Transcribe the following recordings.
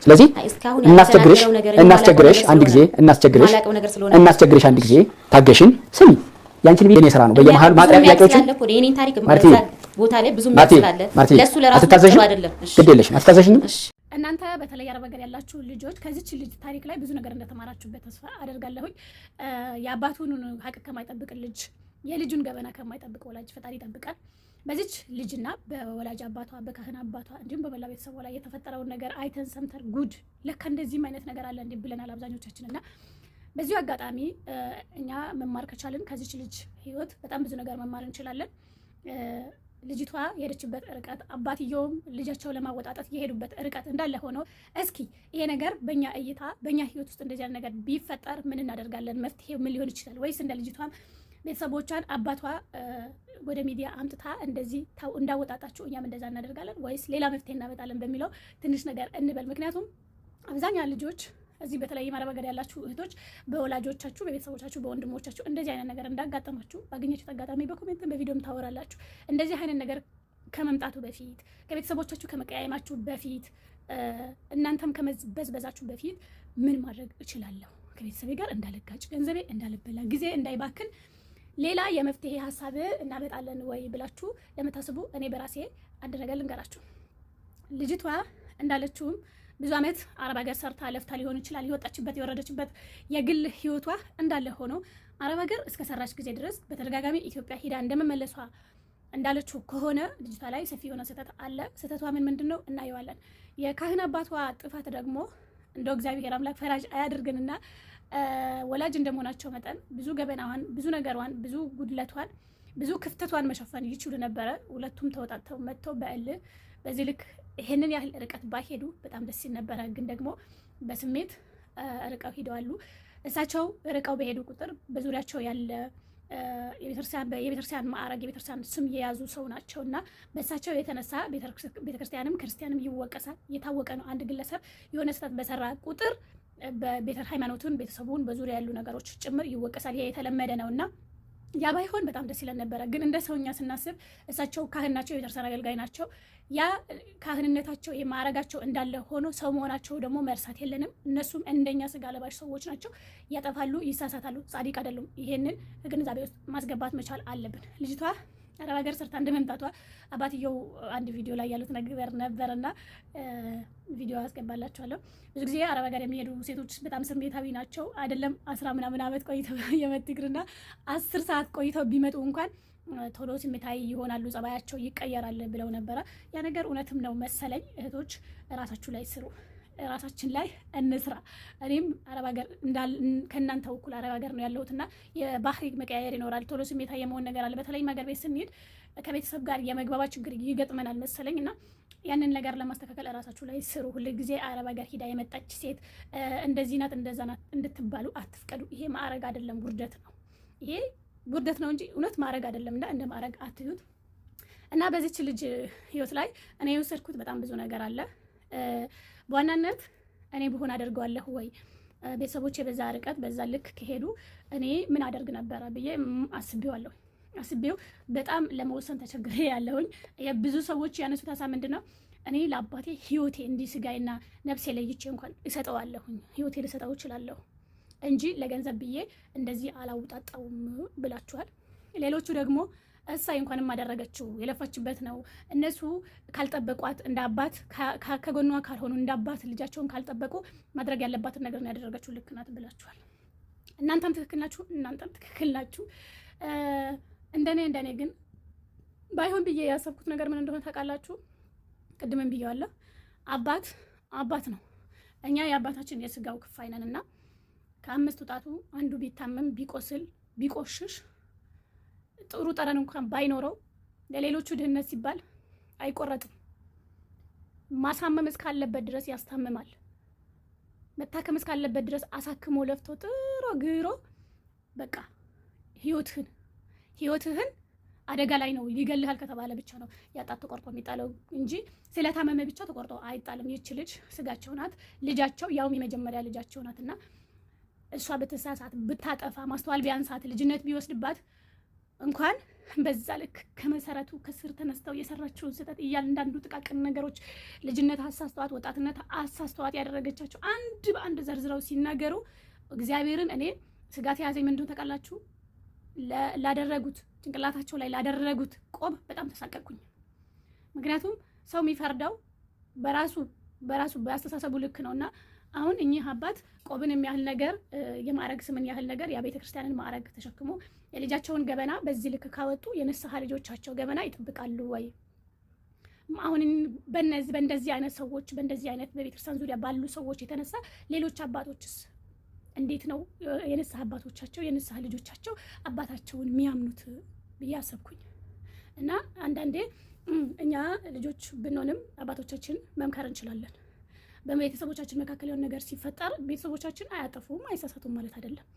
ስለዚህ እናስቸግረሽ አንድ ጊዜ ታገሽን ስሚ ያንቺን ቪዲዮ የኔ ስራ ነው በየመሃሉ ማጥሪያ ጥያቄዎችን የኔን ታሪክ ቦታ ላይ ብዙ መስላለ ለሱ ለራሱ አይደለም ግዴለሽ አስተዛዘሽኝ እናንተ በተለይ አረብ ሀገር ያላችሁ ልጆች ከዚች ልጅ ታሪክ ላይ ብዙ ነገር እንደተማራችሁበት ተስፋ አደርጋለሁኝ። የአባቱን ሀቅ ከማይጠብቅ ልጅ የልጁን ገበና ከማይጠብቅ ወላጅ ፈጣሪ ይጠብቃል። በዚች ልጅና በወላጅ አባቷ በካህን አባቷ እንዲሁም በመላ ቤተሰቧ ላይ የተፈጠረውን ነገር አይተን ሰምተን ጉድ ለካ እንደዚህም አይነት ነገር አለ እንዴ ብለናል አብዛኞቻችንና በዚሁ አጋጣሚ እኛ መማር ከቻልን ከዚች ልጅ ህይወት በጣም ብዙ ነገር መማር እንችላለን። ልጅቷ የሄደችበት ርቀት አባትየውም ልጃቸው ለማወጣጣት የሄዱበት ርቀት እንዳለ ሆኖ እስኪ ይሄ ነገር በእኛ እይታ በእኛ ህይወት ውስጥ እንደዚህ አይነት ነገር ቢፈጠር ምን እናደርጋለን? መፍትሄው ምን ሊሆን ይችላል? ወይስ እንደ ልጅቷም ቤተሰቦቿን አባቷ ወደ ሚዲያ አምጥታ እንደዚህ እንዳወጣጣችሁ እኛም እንደዛ እናደርጋለን ወይስ ሌላ መፍትሄ እናመጣለን በሚለው ትንሽ ነገር እንበል። ምክንያቱም አብዛኛው ልጆች እዚህ በተለይ አረብ ሀገር ያላችሁ እህቶች በወላጆቻችሁ በቤተሰቦቻችሁ በወንድሞቻችሁ እንደዚህ አይነት ነገር እንዳጋጠማችሁ ባገኛችሁት አጋጣሚ በኮሜንትም በቪዲዮም ታወራላችሁ። እንደዚህ አይነት ነገር ከመምጣቱ በፊት ከቤተሰቦቻችሁ ከመቀያየማችሁ በፊት እናንተም ከመበዝበዛችሁ በፊት ምን ማድረግ እችላለሁ ከቤተሰቤ ጋር እንዳልጋጭ ገንዘቤ እንዳልበላ ጊዜ እንዳይባክን ሌላ የመፍትሄ ሀሳብ እናመጣለን ወይ ብላችሁ ለምታስቡ እኔ በራሴ አንድ ነገር ልንገራችሁ። ልጅቷ እንዳለችውም ብዙ ዓመት አረብ ሀገር ሰርታ ለፍታ ሊሆን ይችላል። የወጣችበት የወረደችበት የግል ህይወቷ እንዳለ ሆኖ አረብ ሀገር እስከ ሰራች ጊዜ ድረስ በተደጋጋሚ ኢትዮጵያ ሂዳ እንደመመለሷ እንዳለችው ከሆነ ልጅቷ ላይ ሰፊ የሆነ ስህተት አለ። ስህተቷ ምንድነው እናየዋለን። የካህን አባቷ ጥፋት ደግሞ እንደው እግዚአብሔር አምላክ ፈራጅ አያድርግንና ወላጅ እንደመሆናቸው መጠን ብዙ ገበናዋን ብዙ ነገሯን ብዙ ጉድለቷን ብዙ ክፍተቷን መሸፈን ይችሉ ነበረ። ሁለቱም ተወጣጥተው መጥተው በእልህ በዚህ ልክ ይሄንን ያህል ርቀት ባይሄዱ በጣም ደስ ይል ነበረ። ግን ደግሞ በስሜት ርቀው ሂደዋሉ። እሳቸው ርቀው በሄዱ ቁጥር በዙሪያቸው ያለ የቤተክርስቲያን ማዕረግ የቤተክርስቲያን ስም የያዙ ሰው ናቸው እና በእሳቸው የተነሳ ቤተክርስቲያንም ክርስቲያንም ይወቀሳል። የታወቀ ነው። አንድ ግለሰብ የሆነ ስህተት በሰራ ቁጥር በቤተ ሃይማኖቱን ቤተሰቡን በዙሪያ ያሉ ነገሮች ጭምር ይወቀሳል። ይሄ የተለመደ ነውና ያ ባይሆን በጣም ደስ ይለን ነበረ። ግን እንደ ሰውኛ ስናስብ እሳቸው ካህን ናቸው፣ የቤተክርስቲያን አገልጋይ ናቸው። ያ ካህንነታቸው የማዕረጋቸው እንዳለ ሆኖ ሰው መሆናቸው ደግሞ መርሳት የለንም። እነሱም እንደኛ ስጋ ለባሽ ሰዎች ናቸው። ያጠፋሉ፣ ይሳሳታሉ፣ ጻድቅ አይደሉም። ይሄንን ግንዛቤ ውስጥ ማስገባት መቻል አለብን። ልጅቷ አረብ ሀገር ሰርታ እንደመምጣቷ አባትየው አንድ ቪዲዮ ላይ ያሉት ነገር ነበርና ቪዲዮ አስገባላችኋለሁ። ብዙ ጊዜ አረብ ሀገር የሚሄዱ ሴቶች በጣም ስሜታዊ ናቸው። አይደለም 10 ምናምን ዓመት ቆይተው የመጡ ይቅርና 10 ሰዓት ቆይተው ቢመጡ እንኳን ቶሎ ስሜታዊ ይሆናሉ፣ ጸባያቸው ይቀየራል ብለው ነበረ። ያ ነገር እውነትም ነው መሰለኝ። እህቶች ራሳችሁ ላይ ስሩ፣ ራሳችን ላይ እንስራ። እኔም አረብ ሀገር ከእናንተ እኩል አረብ ሀገር ነው ያለሁትና የባህሪ መቀያየር ይኖራል። ቶሎ ስሜታዊ የመሆን ነገር አለ። በተለይም ሀገር ቤት ስንሄድ ከቤተሰብ ጋር የመግባባት ችግር ይገጥመናል መሰለኝ እና ያንን ነገር ለማስተካከል ራሳችሁ ላይ ስሩ። ሁሉ ጊዜ አረብ ሀገር ሂዳ የመጣች ሴት እንደዚህ ናት እንደዛ ናት እንድትባሉ አትፍቀዱ። ይሄ ማዕረግ አይደለም፣ ውርደት ነው። ይሄ ውርደት ነው እንጂ እውነት ማዕረግ አይደለም እና እንደ ማዕረግ አትዩት። እና በዚች ልጅ ህይወት ላይ እኔ የወሰድኩት በጣም ብዙ ነገር አለ። በዋናነት እኔ ብሆን አደርገዋለሁ ወይ ቤተሰቦቼ በዛ ርቀት በዛ ልክ ከሄዱ እኔ ምን አደርግ ነበረ ብዬ አስቤው በጣም ለመወሰን ተቸግሬ ያለሁኝ። ብዙ ሰዎች ያነሱት ሀሳብ ምንድን ነው? እኔ ለአባቴ ህይወቴ እንዲህ ስጋዬና ነፍሴ ለይቼ እንኳን እሰጠዋለሁኝ፣ ህይወቴ ልሰጠው እችላለሁ እንጂ ለገንዘብ ብዬ እንደዚህ አላውጣጣውም ብላችኋል። ሌሎቹ ደግሞ እሳይ እንኳንም አደረገችው የለፋችበት ነው። እነሱ ካልጠበቋት እንደ አባት ከጎኗ ካልሆኑ እንደ አባት ልጃቸውን ካልጠበቁ ማድረግ ያለባትን ነገር ነው ያደረገችው፣ ልክ ናት ብላችኋል። እናንተም ትክክል ናችሁ። እንደኔ ግን ባይሆን ብዬ ያሰብኩት ነገር ምን እንደሆነ ታውቃላችሁ? ቅድምም ብዬዋለሁ። አባት ነው። እኛ የአባታችን የስጋው ክፋይ ነን እና ከ5 ጣቱ አንዱ ቢታመም ቢቆስል ቢቆሽሽ ጥሩ ጠረን እንኳን ባይኖረው ለሌሎቹ ድህነት ሲባል አይቆረጥም። ማሳመም እስካለበት ድረስ ያስታምማል። መታከም እስካለበት ድረስ አሳክሞ ለፍቶ ጥሮ ግሮ በቃ ህይወትህን አደጋ ላይ ነው ይገልሃል ከተባለ ብቻ ነው ያጣት ተቆርጦ የሚጣለው እንጂ ስለታመመ ብቻ ተቆርጦ አይጣልም። ይህች ልጅ ስጋቸው ናት፣ ልጃቸው ያውም የመጀመሪያ ልጃቸው ናትና እሷ ብትሳሳት ብታጠፋ ማስተዋል ቢያንሳት ልጅነት ቢወስድባት እንኳን በዛ ልክ ከመሰረቱ ከስር ተነስተው የሰራችውን ስህተት እያንዳንዱ ጥቃቅን ነገሮች ልጅነት አሳስተዋት፣ ወጣትነት አሳስተዋት ያደረገቻቸው አንድ በአንድ ዘርዝረው ሲናገሩ እግዚአብሔርን እኔ ስጋት የያዘኝ ምንድን ነው ታውቃላችሁ? ላደረጉት ጭንቅላታቸው ላይ ላደረጉት ቆብ በጣም ተሳቀቅኩኝ። ምክንያቱም ሰው የሚፈርደው በራሱ በአስተሳሰቡ ልክ ነውና አሁን እኚህ አባት ቆብን የሚያህል ነገር የማዕረግ ስምን ያህል ነገር የቤተ ክርስቲያንን ማዕረግ ተሸክሞ የልጃቸውን ገበና በዚህ ልክ ካወጡ የንስሐ ልጆቻቸው ገበና ይጠብቃሉ ወይ? አሁን በእንደዚህ አይነት ሰዎች በእንደዚህ አይነት በቤተ ክርስቲያን ዙሪያ ባሉ ሰዎች የተነሳ ሌሎች አባቶችስ እንዴት ነው የንስሐ አባቶቻቸው የንስሐ ልጆቻቸው አባታቸውን የሚያምኑት ብዬ አሰብኩኝ። እና አንዳንዴ እኛ ልጆች ብንሆንም አባቶቻችን መምከር እንችላለን። በቤተሰቦቻችን መካከል የሆነ ነገር ሲፈጠር ቤተሰቦቻችን አያጠፉም አይሳሳቱም ማለት አይደለም፣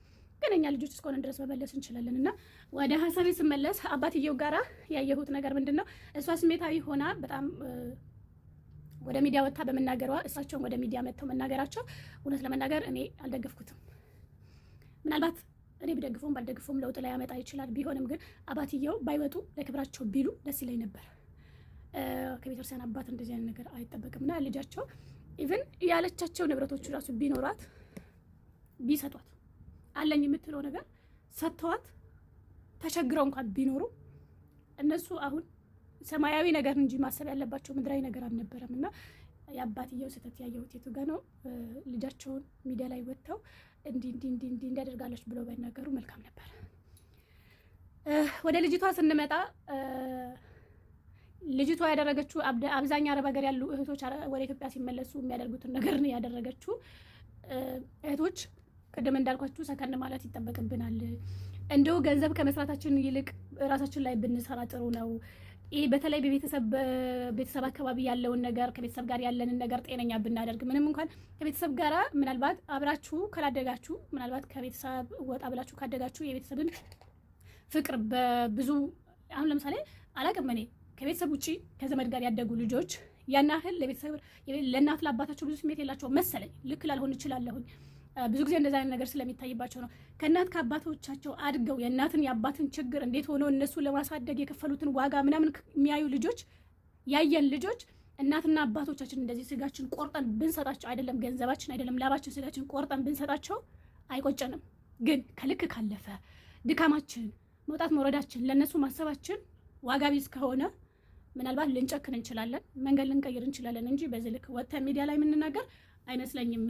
ግን እኛ ልጆች እስከሆነ ድረስ መመለስ እንችላለን። እና ወደ ሀሳቤ ስመለስ አባትየው ጋራ ያየሁት ነገር ምንድን ነው? እሷ ስሜታዊ ሆና በጣም ወደ ሚዲያ ወጥታ በመናገሯ እሳቸውን ወደ ሚዲያ መጥተው መናገራቸው እውነት ለመናገር እኔ አልደገፍኩትም። ምናልባት እኔ ብደግፎም ባልደግፎም ለውጥ ላይ ያመጣ ይችላል። ቢሆንም ግን አባትየው ባይወጡ ለክብራቸው ቢሉ ደስ ይለኝ ነበር። ከቤተክርስቲያን አባት እንደዚህ አይነት ነገር አይጠበቅም። እና ልጃቸው ኢቭን ያለቻቸው ንብረቶቹ ራሱ ቢኖራት ቢሰጧት አለኝ የምትለው ነገር ሰጥተዋት ተቸግረው እንኳን ቢኖሩ እነሱ አሁን ሰማያዊ ነገር እንጂ ማሰብ ያለባቸው ምድራዊ ነገር አልነበረም። እና የአባትየው ስህተት ያየሁት የቱ ጋ ነው? ልጃቸውን ሚዲያ ላይ ወጥተው እንዲህ እንዲያደርጋለች ብለው ባይናገሩ መልካም ነበር። ወደ ልጅቷ ስንመጣ ልጅቷ ያደረገችው አብዛኛ አረብ ሀገር ያሉ እህቶች ወደ ኢትዮጵያ ሲመለሱ የሚያደርጉትን ነገር ነው ያደረገችው። እህቶች ቅድም እንዳልኳችሁ ሰከን ማለት ይጠበቅብናል። እንደው ገንዘብ ከመስራታችን ይልቅ ራሳችን ላይ ብንሰራ ጥሩ ነው። ይህ በተለይ በቤተሰብ አካባቢ ያለውን ነገር ከቤተሰብ ጋር ያለንን ነገር ጤነኛ ብናደርግ ምንም እንኳን ከቤተሰብ ጋር ምናልባት አብራችሁ ካላደጋችሁ ምናልባት ከቤተሰብ ወጣ ብላችሁ ካደጋችሁ የቤተሰብን ፍቅር በብዙ አሁን ለምሳሌ አላቅም እኔ ከቤተሰብ ውጭ ከዘመድ ጋር ያደጉ ልጆች ያን ያህል ለቤተሰብ ለእናት ለአባታቸው ብዙ ስሜት የላቸው መሰለኝ። ልክ ላልሆን እችላለሁኝ። ብዙ ጊዜ እንደዛ አይነት ነገር ስለሚታይባቸው ነው። ከእናት ከአባቶቻቸው አድገው የእናትን የአባትን ችግር እንዴት ሆኖ እነሱ ለማሳደግ የከፈሉትን ዋጋ ምናምን የሚያዩ ልጆች ያየን ልጆች እናትና አባቶቻችን እንደዚህ ስጋችን ቆርጠን ብንሰጣቸው አይደለም ገንዘባችን አይደለም ላባችን ስጋችን ቆርጠን ብንሰጣቸው አይቆጨንም። ግን ከልክ ካለፈ ድካማችን መውጣት መውረዳችን ለእነሱ ማሰባችን ዋጋ ቢስ ከሆነ ምናልባት ልንጨክን እንችላለን፣ መንገድ ልንቀይር እንችላለን እንጂ በዚህ ልክ ወጥተን ሚዲያ ላይ የምንናገር አይመስለኝም።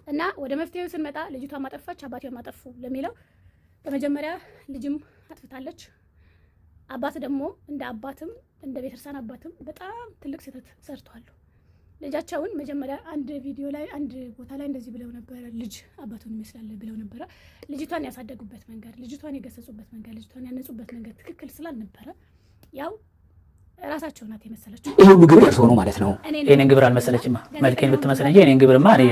እና ወደ መፍትሄው ስንመጣ ልጅቷ ማጠፋች አባቴው ማጠፉ ለሚለው በመጀመሪያ ልጅም አጥፍታለች። አባት ደግሞ እንደ አባትም እንደ ቤተክርስቲያን አባትም በጣም ትልቅ ስህተት ሰርቷል። ልጃቸውን መጀመሪያ አንድ ቪዲዮ ላይ አንድ ቦታ ላይ እንደዚህ ብለው ነበረ፣ ልጅ አባቱን ይመስላል ብለው ነበረ። ልጅቷን ያሳደጉበት መንገድ፣ ልጅቷን የገሰጹበት መንገድ፣ ልጅቷን ያነጹበት መንገድ ትክክል ስላልነበረ ያው ራሳቸው ናት የመሰለችው። ይሄ ሁሉ ግብር እርሶ ነው ማለት ነው። እኔን ግብር አልመሰለችማ። መልኬን ብትመስል እንጂ እኔን ግብርማ እኔ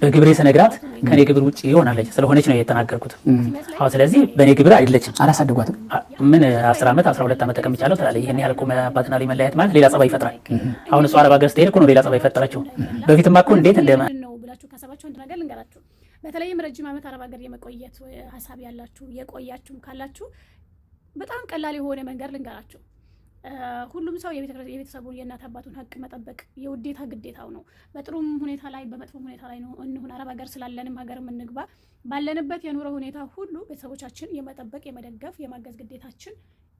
በግብሬ ስነግራት ከኔ ግብር ውጪ ይሆናለች ስለሆነች ነው የተናገርኩት። አዎ፣ ስለዚህ በእኔ ግብር አይደለችም። አላሳደጓትም። ምን 10 ዓመት 12 ዓመት ተቀምጫለሁ ትላለች። ይሄን ያህል እኮ አባትና ልጅ መለያየት ማለት ሌላ ጸባይ ይፈጥራል። አሁን እሷ አረብ ሀገር ስትሄድ እኮ ነው ሌላ ጸባይ ፈጠረችው። በፊትማ እኮ እንዴት ነው ብላችሁ ካሰባችሁ አንድ ነገር ልንገራችሁ። በተለይም ረጅም ዓመት አረብ ሀገር የመቆየት ሀሳብ ያላችሁ የቆያችሁ ካላችሁ በጣም ቀላል የሆነ መንገድ ልንገራችሁ። ሁሉም ሰው የቤተሰቡን የእናት አባቱን ሀቅ መጠበቅ የውዴታ ግዴታው ነው። በጥሩም ሁኔታ ላይ በመጥፎም ሁኔታ ላይ ነው እንሁን። አረብ ሀገር ስላለንም ሀገር የምንግባ ባለንበት የኑሮ ሁኔታ ሁሉ ቤተሰቦቻችን የመጠበቅ የመደገፍ የማገዝ ግዴታችን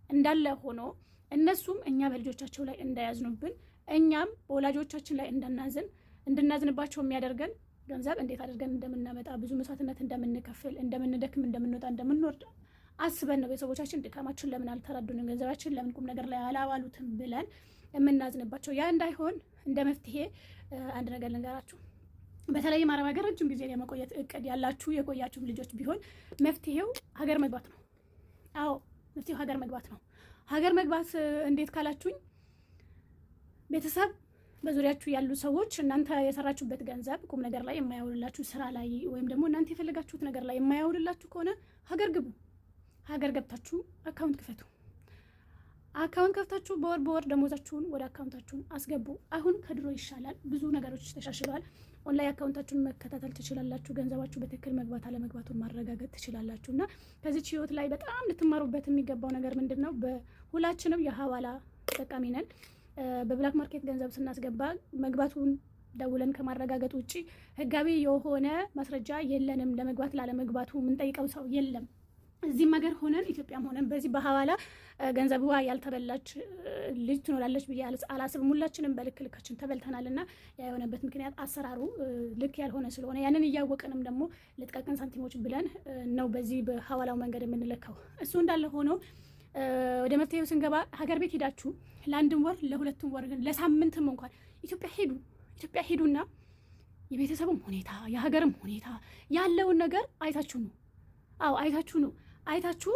እንዳለ ሆኖ እነሱም እኛ በልጆቻቸው ላይ እንዳያዝኑብን እኛም በወላጆቻችን ላይ እንድናዝንባቸው የሚያደርገን ገንዘብ እንዴት አድርገን እንደምናመጣ ብዙ መስዋዕትነት እንደምንከፍል እንደምንደክም እንደምንወጣ እንደምንወርድ አስበን ነው ቤተሰቦቻችን ድካማችን ለምን አልተረዱንም፣ ገንዘባችን ለምን ቁም ነገር ላይ አላዋሉትም ብለን የምናዝንባቸው። ያ እንዳይሆን እንደ መፍትሄ አንድ ነገር ልንገራችሁ። በተለይም አረብ ሀገር ረጅም ጊዜ የመቆየት እቅድ ያላችሁ የቆያችሁም ልጆች ቢሆን መፍትሄው ሀገር መግባት ነው። አዎ መፍትሄው ሀገር መግባት ነው። ሀገር መግባት እንዴት ካላችሁኝ ቤተሰብ በዙሪያችሁ ያሉ ሰዎች እናንተ የሰራችሁበት ገንዘብ ቁም ነገር ላይ የማያውልላችሁ ስራ ላይ ወይም ደግሞ እናንተ የፈለጋችሁት ነገር ላይ የማያውልላችሁ ከሆነ ሀገር ግቡ። ሀገር ገብታችሁ አካውንት ክፈቱ። አካውንት ከፍታችሁ በወር ደሞዛችሁን ወደ አካውንታችሁን አስገቡ። አሁን ከድሮ ይሻላል፣ ብዙ ነገሮች ተሻሽለዋል። ኦንላይን አካውንታችሁን መከታተል ትችላላችሁ። ገንዘባችሁ በትክክል መግባት አለመግባቱን ማረጋገጥ ትችላላችሁ። እና ከዚች ህይወት ላይ በጣም ልትማሩበት የሚገባው ነገር ምንድን ነው? በሁላችንም የሀዋላ ተጠቃሚ ነን። በብላክ ማርኬት ገንዘብ ስናስገባ መግባቱን ደውለን ከማረጋገጥ ውጪ ህጋዊ የሆነ ማስረጃ የለንም። ለመግባት ላለመግባቱ የምንጠይቀው ሰው የለም። እዚህም ሀገር ሆነን ኢትዮጵያም ሆነን በዚህ በሀዋላ ገንዘብዋ ያልተበላች ልጅ ትኖራለች ብዬ አላስብም። ሁላችንም በልክ ልካችን ተበልተናል። እና ያ የሆነበት ምክንያት አሰራሩ ልክ ያልሆነ ስለሆነ ያንን እያወቅንም ደግሞ ለጥቃቅን ሳንቲሞች ብለን ነው በዚህ በሀዋላው መንገድ የምንለካው። እሱ እንዳለ ሆኖ ወደ መፍትሄው ስንገባ ሀገር ቤት ሄዳችሁ ለአንድም ወር ለሁለቱም ወር ግን ለሳምንትም እንኳን ኢትዮጵያ ሄዱና የቤተሰብም ሁኔታ የሀገርም ሁኔታ ያለውን ነገር አይታችሁ ነው። አዎ አይታችሁ ነው። አይታችሁ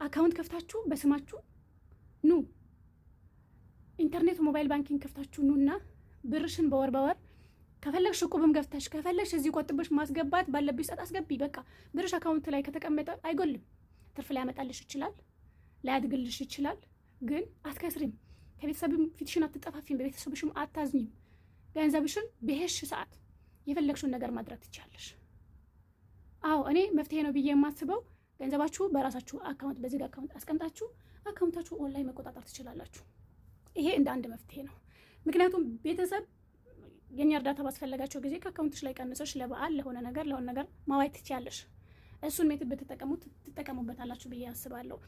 አካውንት ከፍታችሁ በስማችሁ ኑ። ኢንተርኔት ሞባይል ባንኪንግ ከፍታችሁ ኑና ብርሽን በወር በወር ከፈለግሽ ቁብም ገፍተሽ ከፈለግሽ እዚህ ቆጥበሽ ማስገባት ባለብሽ ሰዓት አስገቢ። በቃ ብርሽ አካውንት ላይ ከተቀመጠ አይጎልም። ትርፍ ሊያመጣልሽ ይችላል፣ ላያድግልሽ ይችላል፣ ግን አትከስሪም። ከቤተሰብም ፊትሽን አትጠፋፊም፣ በቤተሰብሽም አታዝኝም። ገንዘብሽን በሄሽ ሰዓት የፈለግሽውን ነገር ማድረግ ትችላለሽ። አዎ እኔ መፍትሄ ነው ብዬ የማስበው ገንዘባችሁ በራሳችሁ አካውንት በዚህ አካውንት አስቀምጣችሁ አካውንታችሁ ኦንላይን መቆጣጠር ትችላላችሁ። ይሄ እንደ አንድ መፍትሄ ነው። ምክንያቱም ቤተሰብ የኛ እርዳታ ባስፈለጋቸው ጊዜ ከአካውንትሽ ላይ ቀንሰሽ ለበዓል ለሆነ ነገር ማዋይ ትችያለሽ። እሱን ሜትድ ብትጠቀሙት ትጠቀሙበታላችሁ ብዬ አስባለሁ።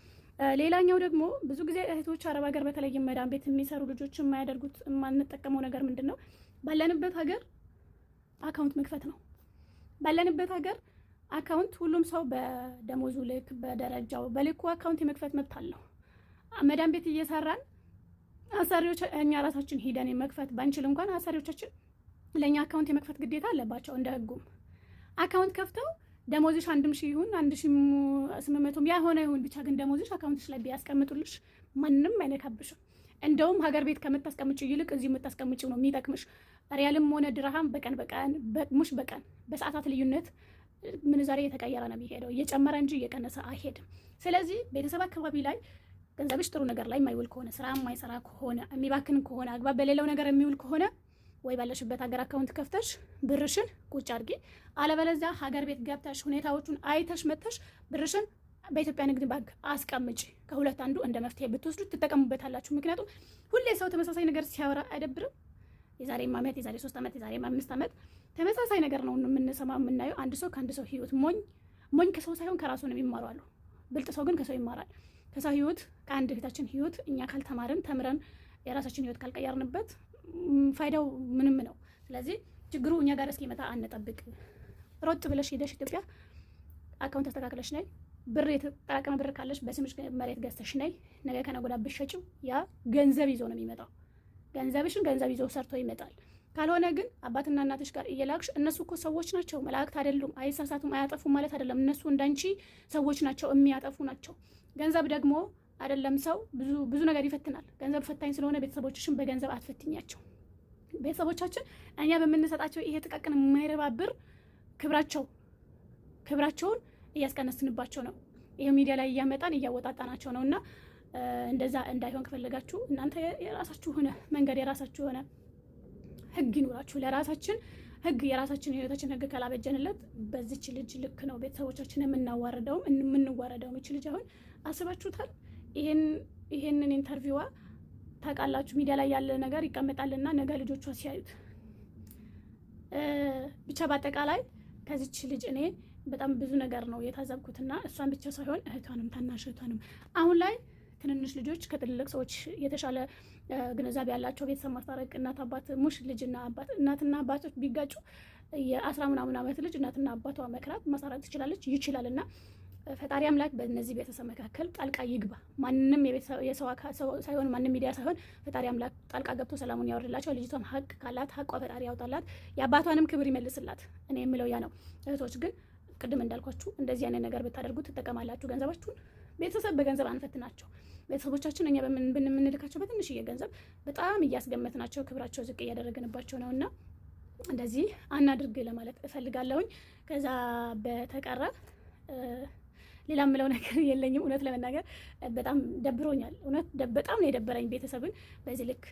ሌላኛው ደግሞ ብዙ ጊዜ እህቶች አረብ ሀገር በተለይ መዳም ቤት የሚሰሩ ልጆች የማያደርጉት የማንጠቀመው ነገር ምንድን ነው? ባለንበት ሀገር አካውንት መክፈት ነው። ባለንበት ሀገር አካውንት ሁሉም ሰው በደሞዙ ልክ በደረጃው በልኩ አካውንት የመክፈት መብት አለው። መዳም ቤት እየሰራን አሰሪዎች እኛ ራሳችን ሄደን መክፈት ባንችል እንኳን አሰሪዎቻችን ለእኛ አካውንት የመክፈት ግዴታ አለባቸው። እንደ ህጉም አካውንት ከፍተው ደሞዝሽ 1000 ይሁን 1800 ያሆነ ይሁን ብቻ ግን ደሞዝሽ አካውንትሽ ላይ ቢያስቀምጡልሽ ማንም አይነካብሽም። እንደውም ሀገር ቤት ከምታስቀምጪ ይልቅ እዚህ የምታስቀምጪው ነው የሚጠቅምሽ። ሪያልም ሆነ ድርሃም በቀን በሰዓታት ልዩነት ምንዛሬ እየተቀየረ ነው የሚሄደው፣ እየጨመረ እንጂ እየቀነሰ አይሄድም። ስለዚህ ቤተሰብ አካባቢ ላይ ገንዘብሽ ጥሩ ነገር ላይ የማይውል ከሆነ ስራ የማይሰራ ከሆነ የሚባክን ከሆነ አግባብ በሌላው ነገር የሚውል ከሆነ ወይ ባለሽበት ሀገር አካውንት ከፍተሽ ብርሽን ቁጭ አድርጊ። አለበለዚያ ሀገር ቤት ገብተሽ ሁኔታዎቹን አይተሽ መጥተሽ ብርሽን በኢትዮጵያ ንግድ ባንክ አስቀምጪ። ከሁለት አንዱ እንደ መፍትሄ ብትወስዱ ትጠቀሙበታላችሁ። ምክንያቱም ሁሌ ሰው ተመሳሳይ ነገር ሲያወራ አይደብርም? የዛሬ ዓመት የዛሬ 3 ዓመት የዛሬ 5 ዓመት ተመሳሳይ ነገር ነው የምንሰማው የምናየው። አንድ ሰው ከአንድ ሰው ህይወት ሞኝ ከሰው ሳይሆን ከራሱ ነው የሚማሩ አሉ። ብልጥ ሰው ግን ከሰው ይማራል። ከሰው ህይወት ከአንድ እህታችን ህይወት እኛ ካልተማርን ተምረን የራሳችን ህይወት ካልቀየርንበት ፋይዳው ምንም ነው። ስለዚህ ችግሩ እኛ ጋር እስኪመጣ አንጠብቅ። ሮጥ ብለሽ ሄደሽ ኢትዮጵያ አካውንት አስተካክለሽ ነይ። ብር የተጠራቀመ ብር ካለሽ በስምሽ መሬት ገዝተሽ ነይ። ነገ ከነገ ወዲያ ብትሸጪው ያ ገንዘብ ይዞ ነው የሚመጣው። ገንዘብሽን ገንዘብ ይዞ ሰርቶ ይመጣል። ካልሆነ ግን አባትና እናትሽ ጋር እየላክሽ እነሱ እኮ ሰዎች ናቸው፣ መላእክት አይደሉም፣ አይሳሳቱም፣ አያጠፉም ማለት አይደለም። እነሱ እንዳንቺ ሰዎች ናቸው፣ የሚያጠፉ ናቸው። ገንዘብ ደግሞ አይደለም ሰው ብዙ ነገር ይፈትናል። ገንዘብ ፈታኝ ስለሆነ ቤተሰቦችሽን በገንዘብ አትፈትኛቸው። ቤተሰቦቻችን እኛ በምንሰጣቸው ይሄ ጥቃቅን የማይረባ ብር ክብራቸውን እያስቀነስንባቸው ነው። ይሄ ሚዲያ ላይ እያመጣን እያወጣጣናቸው ነው። እና እንደዛ እንዳይሆን ከፈለጋችሁ እናንተ የራሳችሁ ሆነ መንገድ የራሳችሁ ሆነ ህግ ይኖራችሁ። ለራሳችን ህግ የራሳችን ህይወታችን ህግ ካላበጀንለት በዚች ልጅ ልክ ነው ቤተሰቦቻችን የምንዋረደውም። ይች ልጅ አሁን አስባችሁታል? ይሄንን ኢንተርቪዋ ታውቃላችሁ፣ ሚዲያ ላይ ያለ ነገር ይቀመጣልና ነገ ልጆቿ ሲያዩት ብቻ በአጠቃላይ ከዚች ልጅ እኔ በጣም ብዙ ነገር ነው የታዘብኩትና እሷን ብቻ ሳይሆን እህቷንም ታናሽ እህቷንም አሁን ላይ ትንንሽ ልጆች ከትልልቅ ሰዎች የተሻለ ግንዛቤ ያላቸው ቤተሰብ ማስታረቅ እናት አባት ሙሽ ልጅና አባት እናትና አባቶች ቢጋጩ የ10 ምናምን ዓመት ልጅ እናትና አባቷ መክራት ማስታረቅ ትችላለች ይችላልና ፈጣሪ አምላክ በእነዚህ ቤተሰብ መካከል ጣልቃ ይግባ። ማንንም የሰው ሳይሆን ማንንም ሚዲያ ሳይሆን ፈጣሪ አምላክ ጣልቃ ገብቶ ሰላሙን ያወርድላቸው። ልጅቷም ሀቅ ካላት ሀቋ ፈጣሪ ያውጣላት፣ የአባቷንም ክብር ይመልስላት። እኔ የምለው ያ ነው። እህቶች ግን ቅድም እንዳልኳችሁ እንደዚህ አይነት ነገር ብታደርጉ ትጠቀማላችሁ ገንዘባችሁን። ቤተሰብ በገንዘብ አንፈትናቸው። ቤተሰቦቻችን እኛ በምንልካቸው በትንሽዬ ገንዘብ በጣም እያስገመትናቸው ክብራቸው ዝቅ እያደረግንባቸው ነውና እንደዚህ አናድርግ ለማለት እፈልጋለሁኝ። ከዛ በተቀረ ሌላ የምለው ነገር የለኝም። እውነት ለመናገር በጣም ደብሮኛል። እውነት በጣም ነው የደበረኝ። ቤተሰብን በዚህ ልክ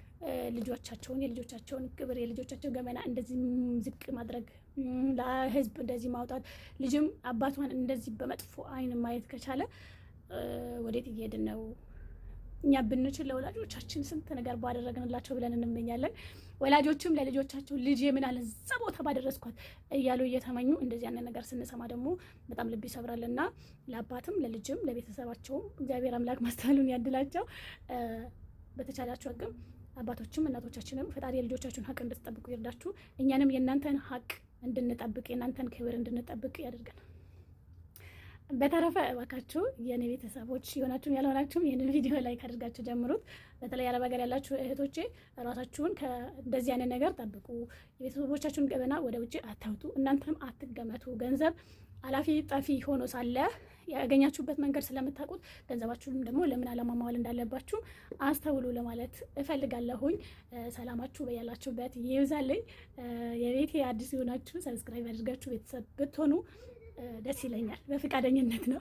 የልጆቻቸውን ክብር የልጆቻቸው ገመና እንደዚህ ዝቅ ማድረግ፣ ለህዝብ እንደዚህ ማውጣት፣ ልጅም አባቷን እንደዚህ በመጥፎ አይን ማየት ከቻለ ወዴት እየሄድን ነው? እኛ ብንችል ለወላጆቻችን ስንት ነገር ባደረግንላቸው ብለን እንመኛለን። ወላጆችም ለልጆቻቸው ልጅ ምን አለ እዛ ቦታ ባደረስኳት እያሉ እየተመኙ እንደዚህ ያንን ነገር ስንሰማ ደግሞ በጣም ልብ ይሰብራልና ለአባትም ለልጅም ለቤተሰባቸውም እግዚአብሔር አምላክ ማስተዋሉን ያድላቸው። በተቻላችሁ አቅም አባቶችም እናቶቻችንም ፈጣሪ የልጆቻችሁን ሀቅ እንድትጠብቁ ይርዳችሁ። እኛንም የእናንተን ሀቅ እንድንጠብቅ የእናንተን ክብር እንድንጠብቅ ያደርገን። በተረፈ እባካችሁ የኔ ቤተሰቦች የሆናችሁም ያልሆናችሁም ይህንን ቪዲዮ ላይክ አድርጋችሁ ጀምሩት። በተለይ አረብ ሀገር ያላችሁ እህቶቼ ራሳችሁን ከእንደዚህ አይነት ነገር ጠብቁ። የቤተሰቦቻችሁን ገበና ወደ ውጭ አታውጡ። እናንተም አትገመቱ። ገንዘብ አላፊ ጠፊ ሆኖ ሳለ ያገኛችሁበት መንገድ ስለምታውቁት ገንዘባችሁንም ደግሞ ለምን ዓላማ ማዋል እንዳለባችሁ አስተውሉ ለማለት እፈልጋለሁኝ። ሰላማችሁ በያላችሁበት ይብዛልኝ። የቤቴ አዲስ የሆናችሁ ሰብስክራይብ አድርጋችሁ ቤተሰብ ብትሆኑ ደስ ይለኛል። በፈቃደኝነት ነው።